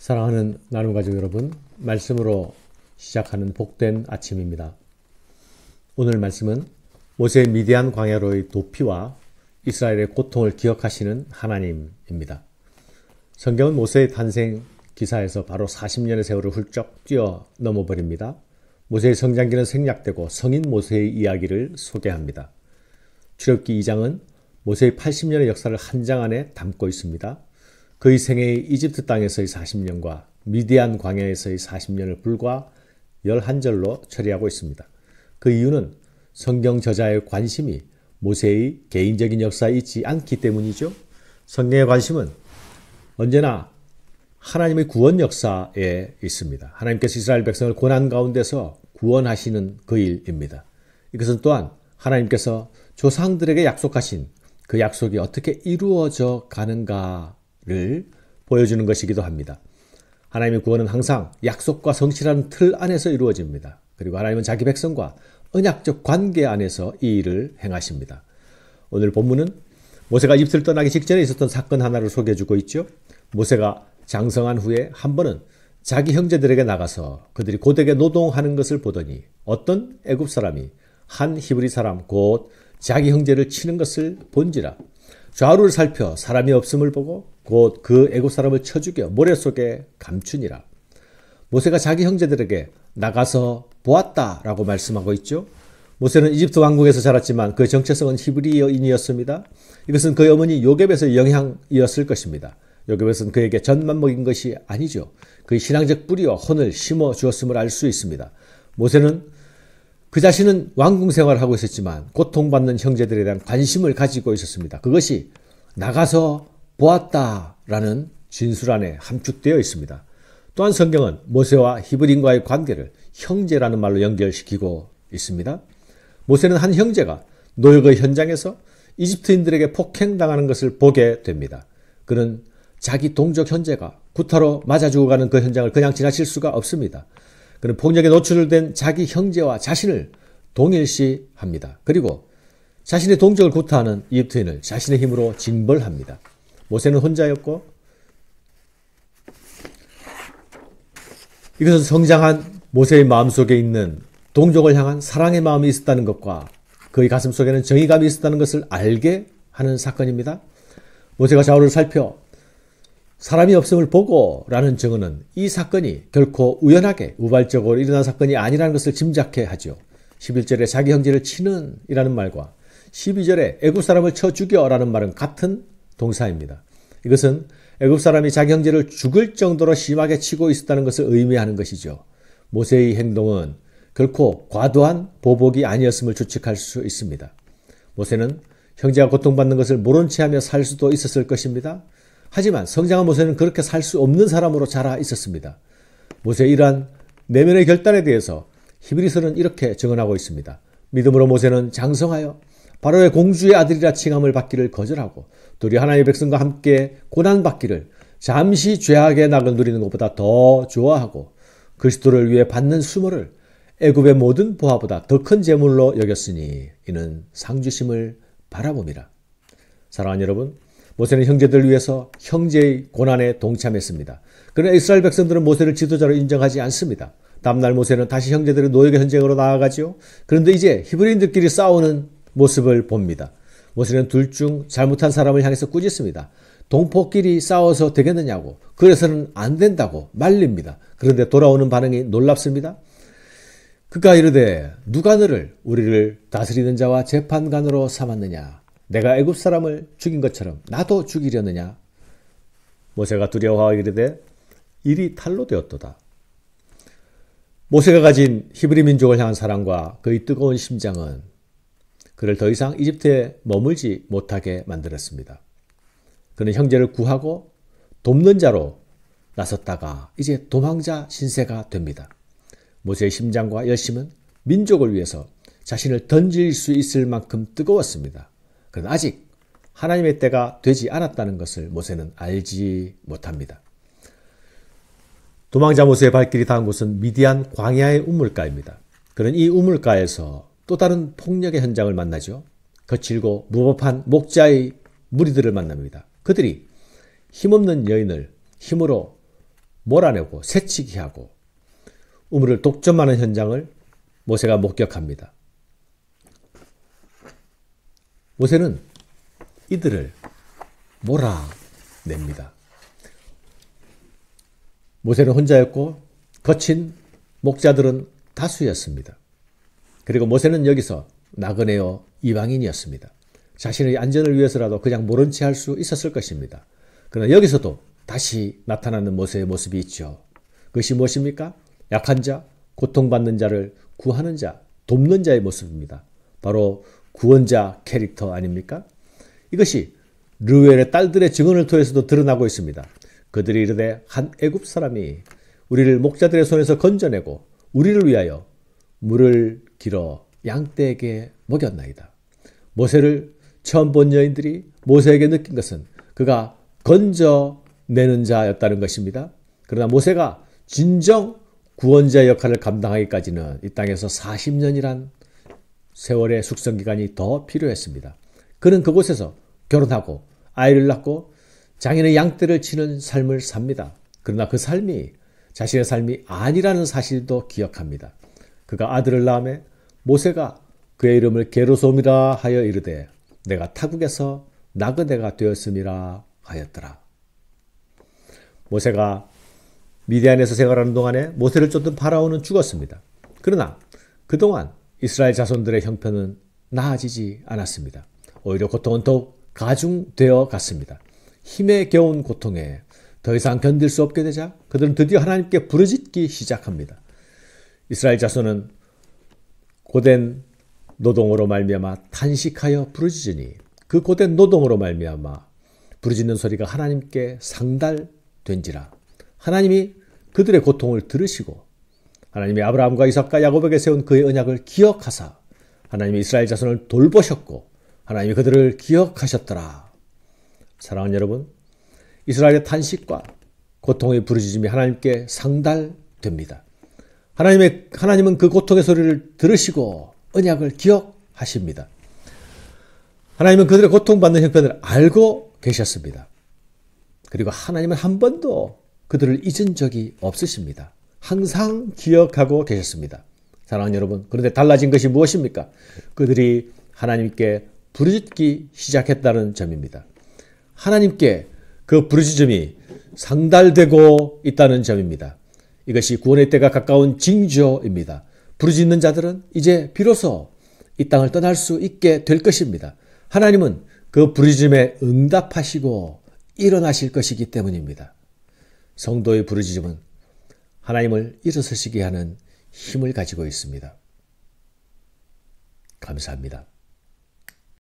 사랑하는 나눔 가족 여러분, 말씀으로 시작하는 복된 아침입니다. 오늘 말씀은 모세의 미디안 광야로의 도피와 이스라엘의 고통을 기억하시는 하나님입니다. 성경은 모세의 탄생 기사에서 바로 40년의 세월을 훌쩍 뛰어넘어 버립니다. 모세의 성장기는 생략되고 성인 모세의 이야기를 소개합니다. 출애굽기 2장은 모세의 80년의 역사를 한 장 안에 담고 있습니다. 그의 생애의 이집트 땅에서의 40년과 미디안 광야에서의 40년을 불과 11절로 처리하고 있습니다. 그 이유는 성경 저자의 관심이 모세의 개인적인 역사에 있지 않기 때문이죠. 성경의 관심은 언제나 하나님의 구원 역사에 있습니다. 하나님께서 이스라엘 백성을 고난 가운데서 구원하시는 그 일입니다. 이것은 또한 하나님께서 조상들에게 약속하신 그 약속이 어떻게 이루어져 가는가를 보여주는 것이기도 합니다. 하나님의 구원은 항상 약속과 성실한 틀 안에서 이루어집니다. 그리고 하나님은 자기 백성과 언약적 관계 안에서 이 일을 행하십니다. 오늘 본문은 모세가 이집트를 떠나기 직전에 있었던 사건 하나를 소개해주고 있죠. 모세가 장성한 후에 한 번은 자기 형제들에게 나가서 그들이 고되게 노동하는 것을 보더니 어떤 애굽 사람이 한 히브리 사람 곧 자기 형제를 치는 것을 본지라. 좌우를 살펴 사람이 없음을 보고 곧 그 애굽 사람을 쳐 죽여 모래 속에 감추니라. 모세가 자기 형제들에게 나가서 보았다라고 말씀하고 있죠. 모세는 이집트 왕국에서 자랐지만 그의 정체성은 히브리어인이었습니다. 이것은 그의 어머니 요셉에서의 영향이었을 것입니다. 요셉은 그에게 젖만 먹인 것이 아니죠. 그의 신앙적 뿌리와 혼을 심어 주었음을 알 수 있습니다. 모세는 그 자신은 왕궁 생활을 하고 있었지만 고통받는 형제들에 대한 관심을 가지고 있었습니다. 그것이 나가서 보았다라는 진술 안에 함축되어 있습니다. 또한 성경은 모세와 히브리인과의 관계를 형제라는 말로 연결시키고 있습니다. 모세는 한 형제가 노역의 현장에서 이집트인들에게 폭행당하는 것을 보게 됩니다. 그는 자기 동족 형제가 구타로 맞아 죽어가는 그 현장을 그냥 지나칠 수가 없습니다. 그는 폭력에 노출된 자기 형제와 자신을 동일시합니다. 그리고 자신의 동족을 구타하는 이집트인을 자신의 힘으로 징벌합니다. 모세는 혼자였고 이것은 성장한 모세의 마음속에 있는 동족을 향한 사랑의 마음이 있었다는 것과 그의 가슴 속에는 정의감이 있었다는 것을 알게 하는 사건입니다. 모세가 좌우를 살펴 사람이 없음을 보고 라는 증언은 이 사건이 결코 우연하게 우발적으로 일어난 사건이 아니라는 것을 짐작해 하죠. 11절에 자기 형제를 치는 이라는 말과 12절에 애굽 사람을 쳐 죽여 라는 말은 같은 동사입니다. 이것은 애굽 사람이 자기 형제를 죽을 정도로 심하게 치고 있었다는 것을 의미하는 것이죠. 모세의 행동은 결코 과도한 보복이 아니었음을 추측할 수 있습니다. 모세는 형제가 고통받는 것을 모른 채 하며 살 수도 있었을 것입니다. 하지만 성장한 모세는 그렇게 살 수 없는 사람으로 자라 있었습니다. 모세의 이러한 내면의 결단에 대해서 히브리서는 이렇게 증언하고 있습니다. 믿음으로 모세는 장성하여 바로의 공주의 아들이라 칭함을 받기를 거절하고 도리어 하나님의 백성과 함께 고난받기를 잠시 죄악의 낙을 누리는 것보다 더 좋아하고 그리스도를 위해 받는 수모를 애굽의 모든 보화보다 더 큰 재물로 여겼으니 이는 상주심을 바라봄이라. 사랑하는 여러분, 모세는 형제들을 위해서 형제의 고난에 동참했습니다. 그러나 이스라엘 백성들은 모세를 지도자로 인정하지 않습니다. 다음날 모세는 다시 형제들의 노역의 현장으로 나아가죠. 그런데 이제 히브리인들끼리 싸우는 모습을 봅니다. 모세는 둘 중 잘못한 사람을 향해서 꾸짖습니다. 동포끼리 싸워서 되겠느냐고, 그래서는 안 된다고 말립니다. 그런데 돌아오는 반응이 놀랍습니다. 그가 이르되 누가 너를 우리를 다스리는 자와 재판관으로 삼았느냐? 내가 애굽 사람을 죽인 것처럼 나도 죽이려느냐? 모세가 두려워하여 이르되 일이 탈로 되었도다. 모세가 가진 히브리 민족을 향한 사랑과 그의 뜨거운 심장은 그를 더 이상 이집트에 머물지 못하게 만들었습니다. 그는 형제를 구하고 돕는 자로 나섰다가 이제 도망자 신세가 됩니다. 모세의 심장과 열심은 민족을 위해서 자신을 던질 수 있을 만큼 뜨거웠습니다. 그러나 아직 하나님의 때가 되지 않았다는 것을 모세는 알지 못합니다. 도망자 모세의 발길이 닿은 곳은 미디안 광야의 우물가입니다. 그는 이 우물가에서 또 다른 폭력의 현장을 만나죠. 거칠고 무법한 목자의 무리들을 만납니다. 그들이 힘없는 여인을 힘으로 몰아내고 새치기 하고 우물을 독점하는 현장을 모세가 목격합니다. 모세는 이들을 몰아냅니다. 모세는 혼자였고 거친 목자들은 다수였습니다. 그리고 모세는 여기서 나그네요 이방인이었습니다. 자신의 안전을 위해서라도 그냥 모른 채 할 수 있었을 것입니다. 그러나 여기서도 다시 나타나는 모세의 모습이 있죠. 그것이 무엇입니까? 약한 자, 고통받는 자를 구하는 자, 돕는 자의 모습입니다. 바로 구원자 캐릭터 아닙니까? 이것이 르우엘의 딸들의 증언을 통해서도 드러나고 있습니다. 그들이 이르되 한 애굽 사람이 우리를 목자들의 손에서 건져내고 우리를 위하여 물을 길어 양떼에게 먹였나이다. 모세를 처음 본 여인들이 모세에게 느낀 것은 그가 건져내는 자였다는 것입니다. 그러나 모세가 진정 구원자 역할을 감당하기까지는 이 땅에서 40년이란 세월의 숙성기간이 더 필요했습니다. 그는 그곳에서 결혼하고 아이를 낳고 장인의 양떼를 치는 삶을 삽니다. 그러나 그 삶이 자신의 삶이 아니라는 사실도 기억합니다. 그가 아들을 낳음에 모세가 그의 이름을 게르솜이라 하여 이르되 내가 타국에서 나그네가 되었음이라 하였더라. 모세가 미디안에서 생활하는 동안에 모세를 쫓던 파라오는 죽었습니다. 그러나 그동안 이스라엘 자손들의 형편은 나아지지 않았습니다. 오히려 고통은 더욱 가중되어 갔습니다. 힘에 겨운 고통에 더 이상 견딜 수 없게 되자 그들은 드디어 하나님께 부르짖기 시작합니다. 이스라엘 자손은 고된 노동으로 말미암아 탄식하여 부르짖으니 그 고된 노동으로 말미암아 부르짖는 소리가 하나님께 상달된지라. 하나님이 그들의 고통을 들으시고 하나님이 아브라함과 이삭과 야곱에게 세운 그의 언약을 기억하사 하나님이 이스라엘 자손을 돌보셨고 하나님이 그들을 기억하셨더라. 사랑하는 여러분, 이스라엘의 탄식과 고통의 부르짖음이 하나님께 상달됩니다. 하나님은 그 고통의 소리를 들으시고 언약을 기억하십니다. 하나님은 그들의 고통받는 형편을 알고 계셨습니다. 그리고 하나님은 한 번도 그들을 잊은 적이 없으십니다. 항상 기억하고 계셨습니다. 사랑하는 여러분, 그런데 달라진 것이 무엇입니까? 그들이 하나님께 부르짖기 시작했다는 점입니다. 하나님께 그 부르짖음이 상달되고 있다는 점입니다. 이것이 구원의 때가 가까운 징조입니다. 부르짖는 자들은 이제 비로소 이 땅을 떠날 수 있게 될 것입니다. 하나님은 그 부르짖음에 응답하시고 일어나실 것이기 때문입니다. 성도의 부르짖음은 하나님을 일어서시게 하는 힘을 가지고 있습니다. 감사합니다.